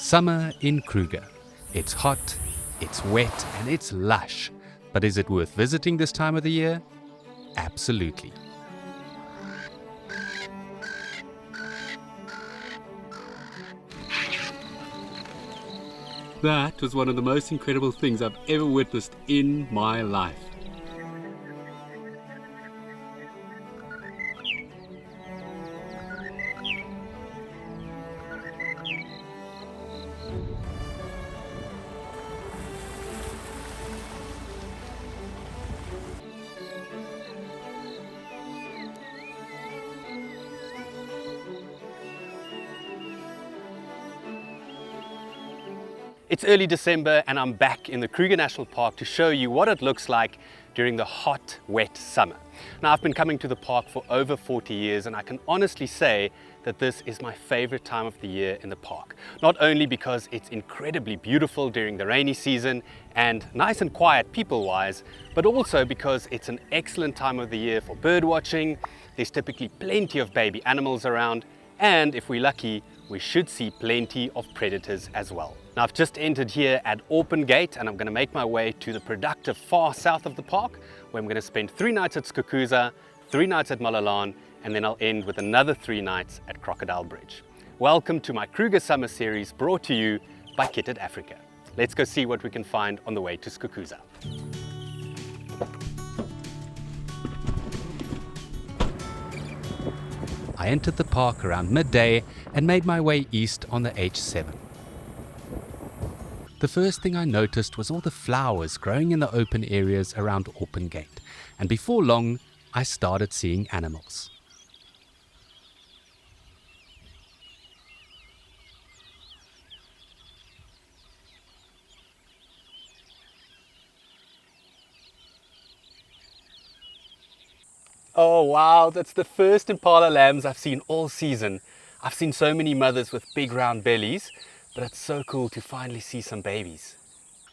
Summer in Kruger. It's hot, it's wet, and it's lush. But is it worth visiting this time of the year? Absolutely. That was one of the most incredible things I've ever witnessed in my life. It's early December and I'm back in the Kruger National Park to show you what it looks like during the hot, wet summer. Now, I've been coming to the park for over 40 years and I can honestly say that this is my favorite time of the year in the park. Not only because it's incredibly beautiful during the rainy season and nice and quiet people-wise, but also because it's an excellent time of the year for bird watching. There's typically plenty of baby animals around, and if we're lucky, we should see plenty of predators as well. Now, I've just entered here at Open Gate and I'm going to make my way to the productive far south of the park, where I'm going to spend 3 nights at Skukuza, 3 nights at Malalaan, and then I'll end with another 3 nights at Crocodile Bridge. Welcome to my Kruger Summer Series, brought to you by Kitted Africa. Let's go see what we can find on the way to Skukuza. I entered the park around midday and made my way east on the H7. The first thing I noticed was all the flowers growing in the open areas around Open Gate, and before long I started seeing animals. Oh wow, that's the first impala lambs I've seen all season. I've seen so many mothers with big round bellies, but it's so cool to finally see some babies.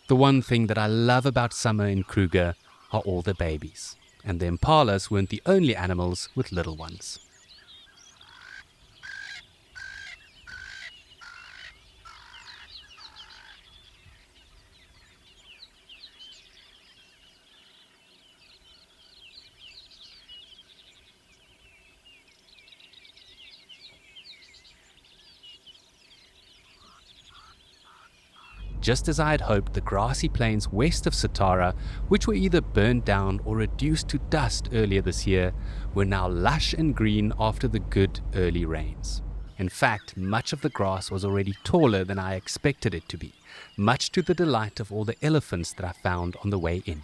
The one thing that I love about summer in Kruger are all the babies. And the impalas weren't the only animals with little ones. Just as I had hoped, the grassy plains west of Satara, which were either burned down or reduced to dust earlier this year, were now lush and green after the good early rains. In fact, much of the grass was already taller than I expected it to be, much to the delight of all the elephants that I found on the way in.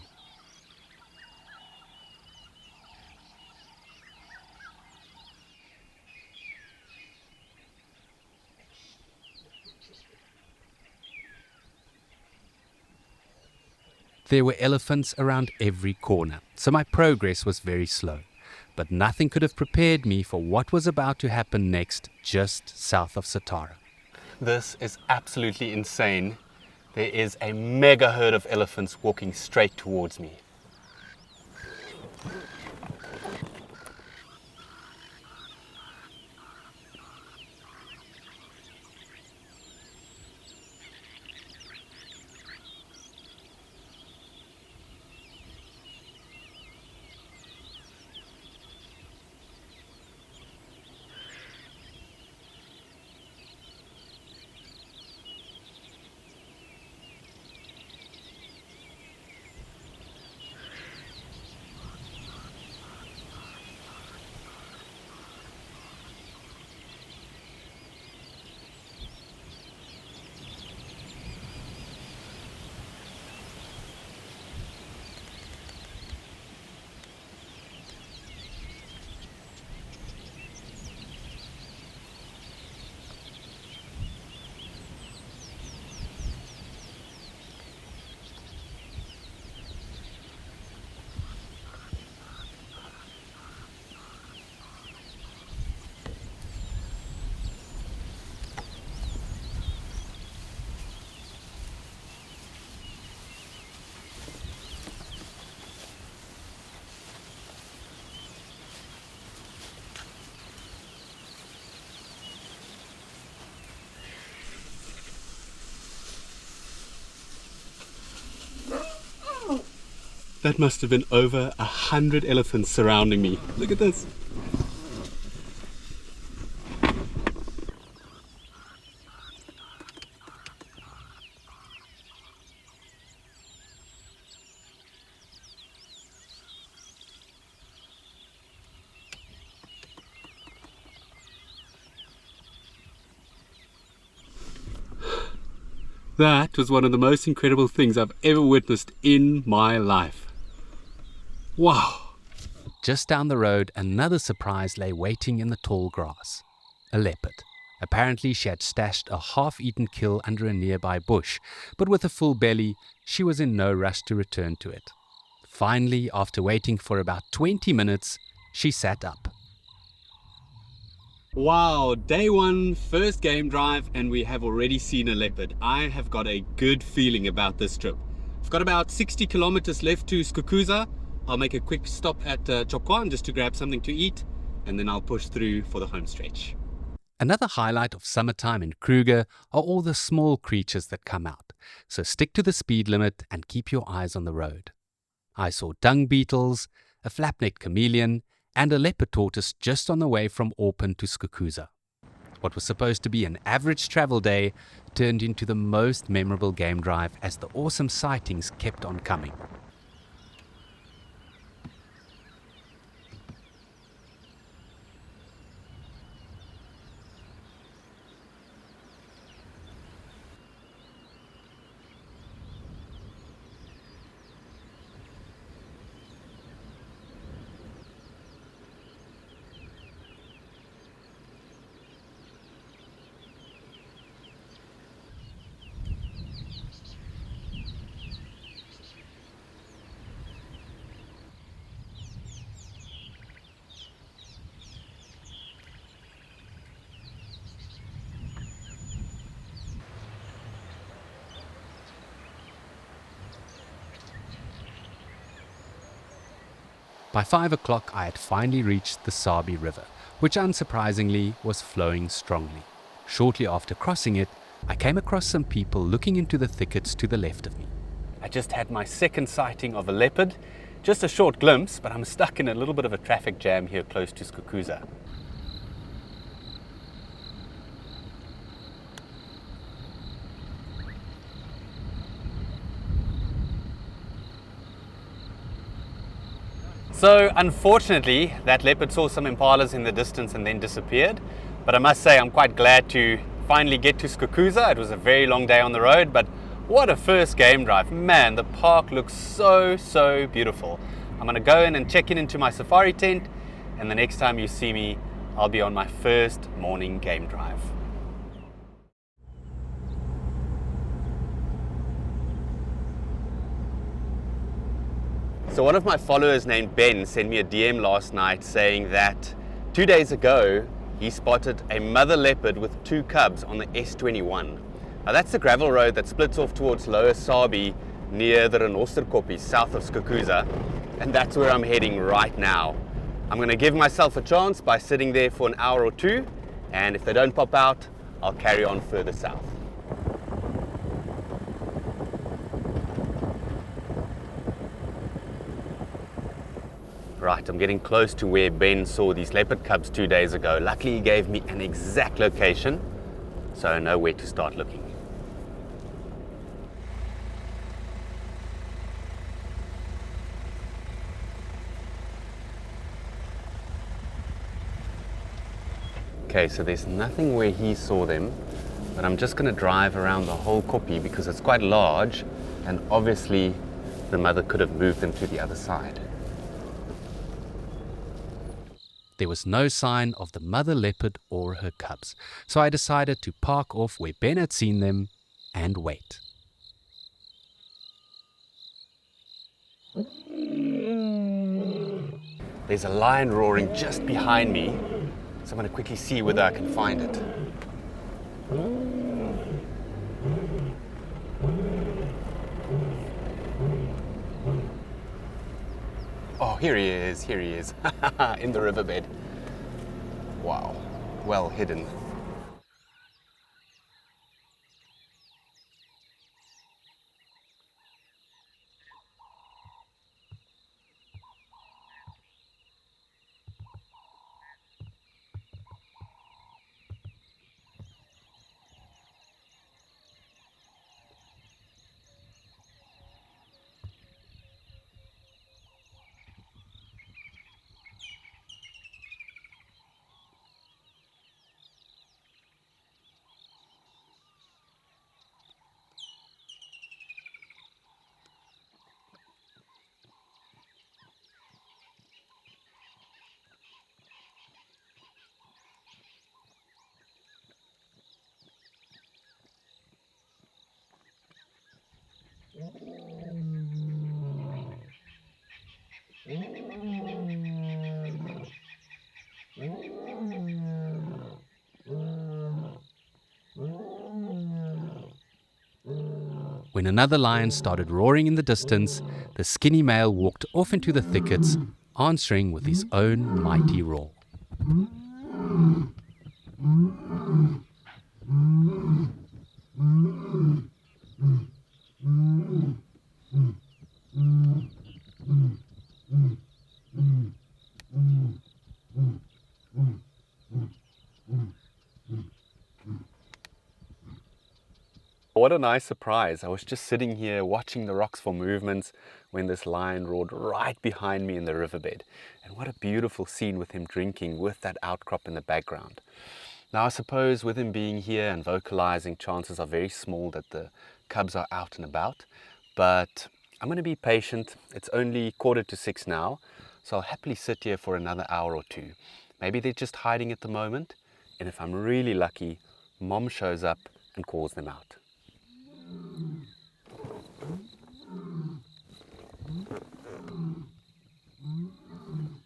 There were elephants around every corner, so my progress was very slow. But nothing could have prepared me for what was about to happen next, just south of Satara. This is absolutely insane. There is a mega herd of elephants walking straight towards me. That must have been over 100 elephants surrounding me. Look at this. That was one of the most incredible things I've ever witnessed in my life. Wow! Just down the road, another surprise lay waiting in the tall grass. A leopard. Apparently she had stashed a half-eaten kill under a nearby bush, but with a full belly, she was in no rush to return to it. Finally, after waiting for about 20 minutes, she sat up. Wow, day one, first game drive, and we have already seen a leopard. I have got a good feeling about this trip. I've got about 60 kilometers left to Skukuza. I'll make a quick stop at Chokwan just to grab something to eat, and then I'll push through for the home stretch. Another highlight of summertime in Kruger are all the small creatures that come out, so stick to the speed limit and keep your eyes on the road. I saw dung beetles, a flap-necked chameleon, and a leopard tortoise just on the way from Auckland to Skukuza. What was supposed to be an average travel day turned into the most memorable game drive as the awesome sightings kept on coming. By 5 o'clock, I had finally reached the Sabi River, which unsurprisingly was flowing strongly. Shortly after crossing it, I came across some people looking into the thickets to the left of me. I just had my second sighting of a leopard. Just a short glimpse, but I'm stuck in a little bit of a traffic jam here close to Skukuza. So unfortunately, that leopard saw some impalas in the distance and then disappeared. But I must say I'm quite glad to finally get to Skukuza. It was a very long day on the road, but what a first game drive. Man, the park looks so beautiful. I'm gonna go in and check into my safari tent, and the next time you see me, I'll be on my first morning game drive. So one of my followers named Ben sent me a DM last night saying that 2 days ago he spotted a mother leopard with 2 cubs on the S21. Now that's the gravel road that splits off towards Lower Sabi near the Renosterkoppies south of Skukuza, and that's where I'm heading right now. I'm going to give myself a chance by sitting there for an hour or 2, and if they don't pop out, I'll carry on further south. Right, I'm getting close to where Ben saw these leopard cubs 2 days ago. Luckily, he gave me an exact location, so I know where to start looking. Okay, so there's nothing where he saw them, but I'm just going to drive around the whole kopje because it's quite large, and obviously the mother could have moved them to the other side. There was no sign of the mother leopard or her cubs, so I decided to park off where Ben had seen them and wait. There's a lion roaring just behind me, so I'm going to quickly see whether I can find it. Oh, here he is, in the riverbed. Wow, well hidden. When another lion started roaring in the distance, the skinny male walked off into the thickets, answering with his own mighty roar. What a nice surprise. I was just sitting here watching the rocks for movements when this lion roared right behind me in the riverbed. And what a beautiful scene with him drinking with that outcrop in the background. Now I suppose with him being here and vocalizing, chances are very small that the cubs are out and about. But I'm going to be patient. It's only 5:45 now, so I'll happily sit here for another hour or two. Maybe they're just hiding at the moment, and if I'm really lucky, Mom shows up and calls them out.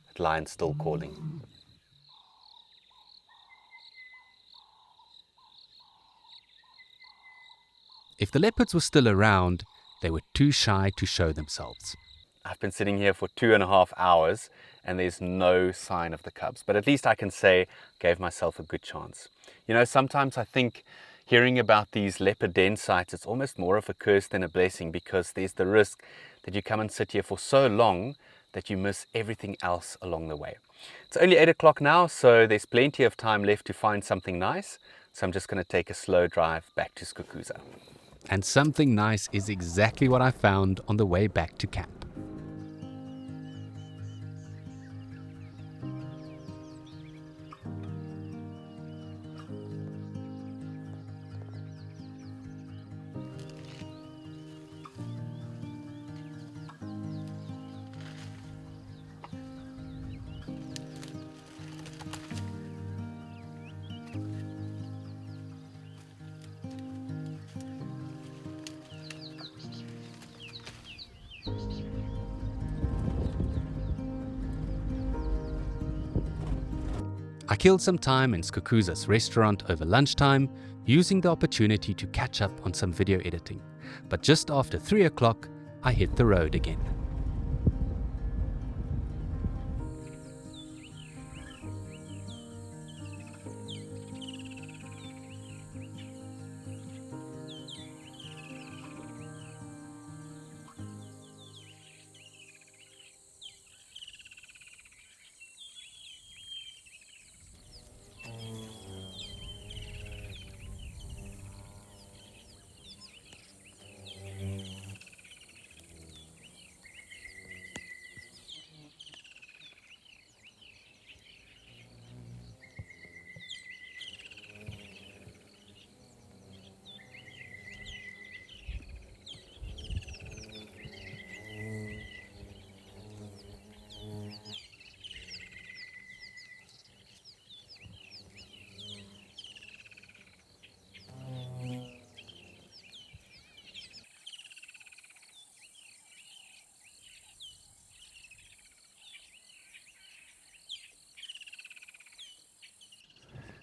That lion's still calling. If the leopards were still around, they were too shy to show themselves. I've been sitting here for 2.5 hours and there's no sign of the cubs, but at least I can say I gave myself a good chance. You know, sometimes I think hearing about these leopard den sites, it's almost more of a curse than a blessing, because there's the risk that you come and sit here for so long that you miss everything else along the way. It's only 8 o'clock now, so there's plenty of time left to find something nice. So I'm just going to take a slow drive back to Skukuza. And something nice is exactly what I found on the way back to camp. I killed some time in Skukuza's restaurant over lunchtime, using the opportunity to catch up on some video editing. But just after 3 o'clock, I hit the road again.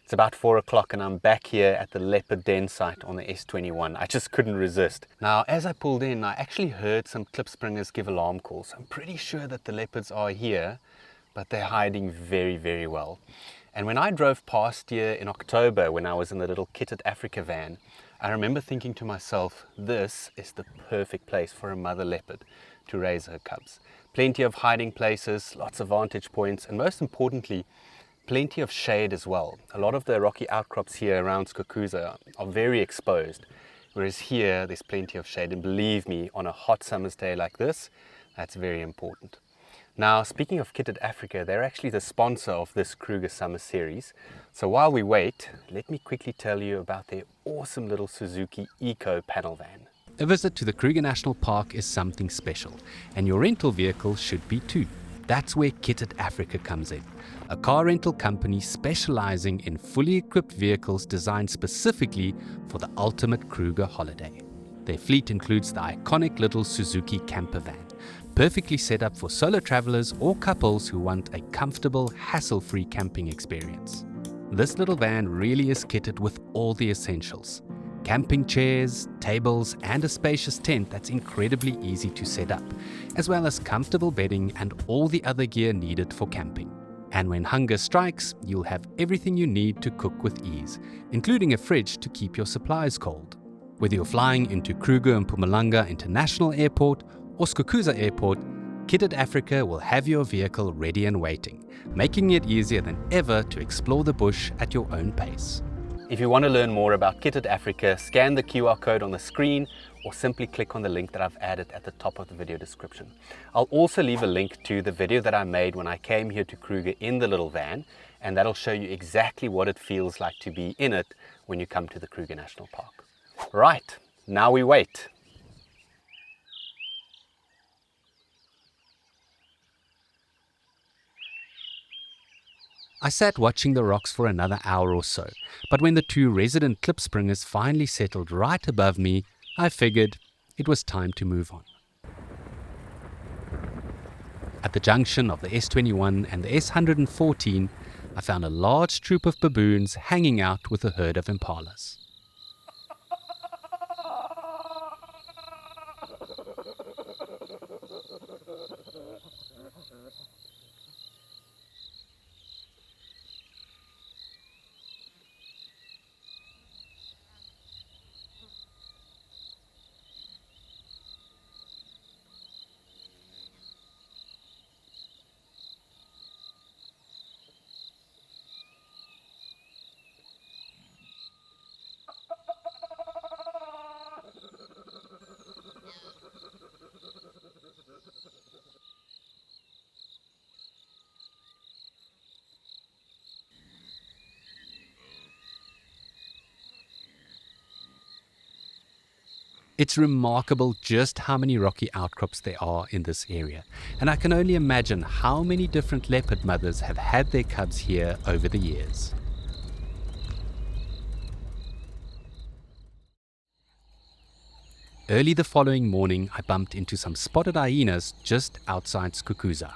It's about 4 o'clock and I'm back here at the leopard den site on the S21. I just couldn't resist. Now, as I pulled in, I actually heard some klipspringers give alarm calls. I'm pretty sure that the leopards are here, but they're hiding very, very well. And when I drove past here in October, when I was in the little Kitted Africa van, I remember thinking to myself, this is the perfect place for a mother leopard to raise her cubs. Plenty of hiding places, lots of vantage points, and most importantly, plenty of shade as well. A lot of the rocky outcrops here around Skukuza are very exposed, whereas here there's plenty of shade. And believe me, on a hot summer's day like this, that's very important. Now, speaking of Kitted Africa, they're actually the sponsor of this Kruger Summer Series. So while we wait, let me quickly tell you about their awesome little Suzuki Eco panel van. A visit to the Kruger National Park is something special, and your rental vehicle should be too. That's where Kitted Africa comes in, a car rental company specializing in fully equipped vehicles designed specifically for the ultimate Kruger holiday. Their fleet includes the iconic little Suzuki camper van, perfectly set up for solo travelers or couples who want a comfortable, hassle-free camping experience. This little van really is kitted with all the essentials: camping chairs, tables, and a spacious tent that's incredibly easy to set up, as well as comfortable bedding and all the other gear needed for camping. And when hunger strikes, you'll have everything you need to cook with ease, including a fridge to keep your supplies cold. Whether you're flying into Kruger and Mpumalanga International Airport or Skukuza Airport, Kitted Africa will have your vehicle ready and waiting, making it easier than ever to explore the bush at your own pace. If you want to learn more about Kitted Africa, scan the QR code on the screen or simply click on the link that I've added at the top of the video description. I'll also leave a link to the video that I made when I came here to Kruger in the little van, and that'll show you exactly what it feels like to be in it when you come to the Kruger National Park. Right, now we wait. I sat watching the rocks for another hour or so, but when the two resident klipspringers finally settled right above me, I figured it was time to move on. At the junction of the S21 and the S114, I found a large troop of baboons hanging out with a herd of impalas. It's remarkable just how many rocky outcrops there are in this area, and I can only imagine how many different leopard mothers have had their cubs here over the years. Early the following morning, I bumped into some spotted hyenas just outside Skukuza.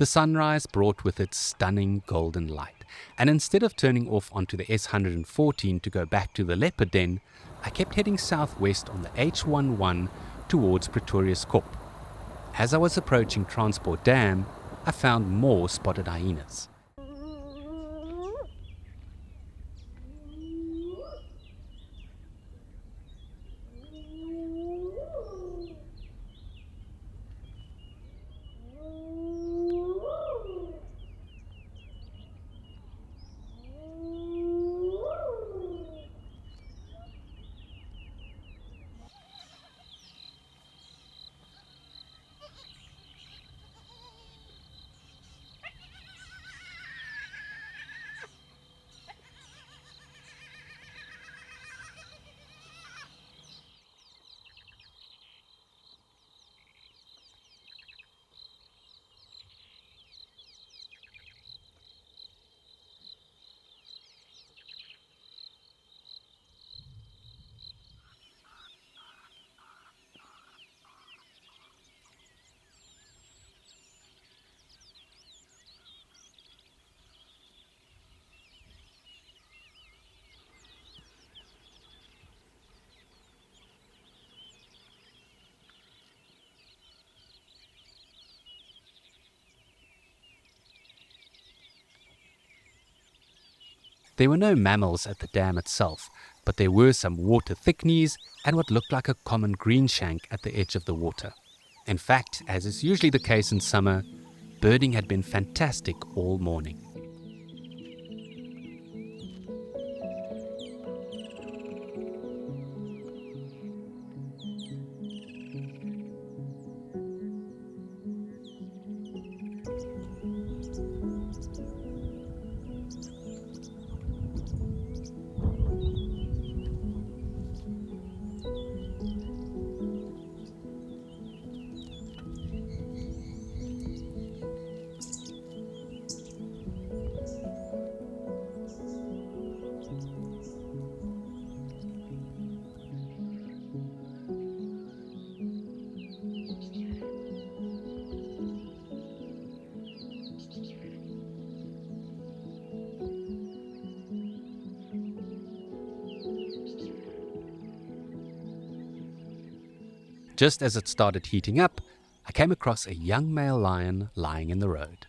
The sunrise brought with it stunning golden light, and instead of turning off onto the S114 to go back to the leopard den, I kept heading southwest on the H11 towards Pretorius Kop. As I was approaching Transport Dam, I found more spotted hyenas. There were no mammals at the dam itself, but there were some water thickneys and what looked like a common greenshank at the edge of the water. In fact, as is usually the case in summer, birding had been fantastic all morning. Just as it started heating up, I came across a young male lion lying in the road.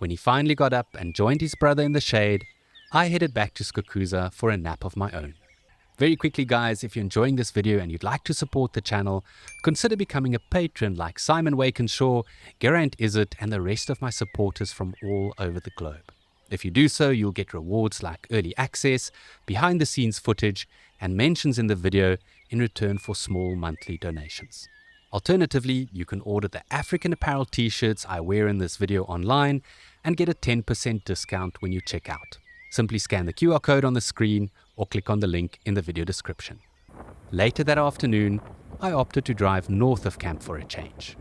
When he finally got up and joined his brother in the shade, I headed back to Skukuza for a nap of my own. Very quickly guys, if you're enjoying this video and you'd like to support the channel, consider becoming a patron like Simon Wakenshaw, Geraint Izzet and the rest of my supporters from all over the globe. If you do so, you'll get rewards like early access, behind the scenes footage and mentions in the video in return for small monthly donations. Alternatively, you can order the African apparel t-shirts I wear in this video online and get a 10% discount when you check out. Simply scan the QR code on the screen or click on the link in the video description. Later that afternoon, I opted to drive north of camp for a change.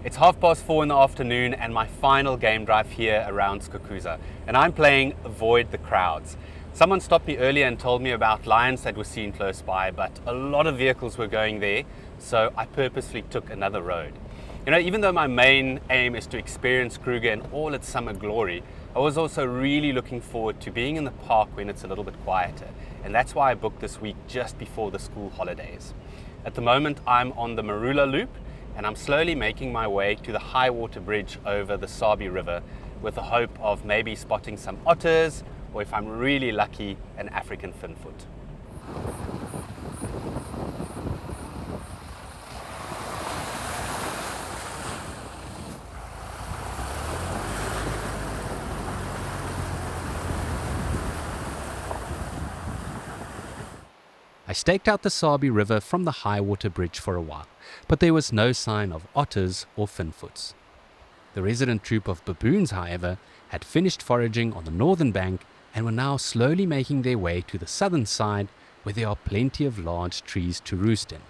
It's 4:30 in the afternoon and my final game drive here around Skukuza, and I'm playing Avoid the Crowds. Someone stopped me earlier and told me about lions that were seen close by, but a lot of vehicles were going there, so I purposefully took another road. You know, even though my main aim is to experience Kruger in all its summer glory, I was also really looking forward to being in the park when it's a little bit quieter, and that's why I booked this week just before the school holidays. At the moment, I'm on the Marula Loop, and I'm slowly making my way to the high water bridge over the Sabi River with the hope of maybe spotting some otters, or if I'm really lucky, an African finfoot. I staked out the Sabi River from the high water bridge for a while, but there was no sign of otters or finfoots. The resident troop of baboons, however, had finished foraging on the northern bank and were now slowly making their way to the southern side, where there are plenty of large trees to roost in.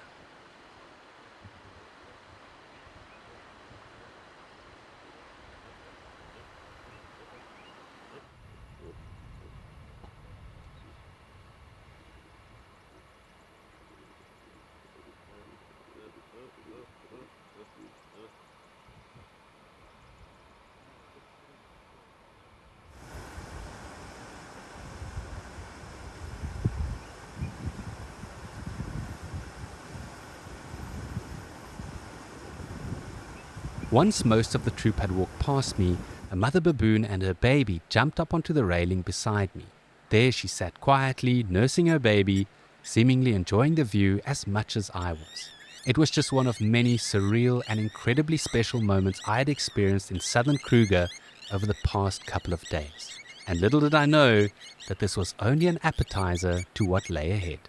Once most of the troop had walked past me, a mother baboon and her baby jumped up onto the railing beside me. There she sat quietly, nursing her baby, seemingly enjoying the view as much as I was. It was just one of many surreal and incredibly special moments I had experienced in southern Kruger over the past couple of days. And little did I know that this was only an appetizer to what lay ahead.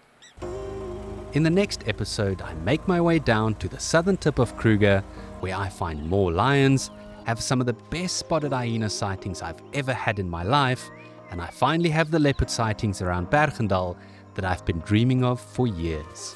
In the next episode, I make my way down to the southern tip of Kruger, where I find more lions, have some of the best spotted hyena sightings I've ever had in my life, and I finally have the leopard sightings around Bergendal that I've been dreaming of for years.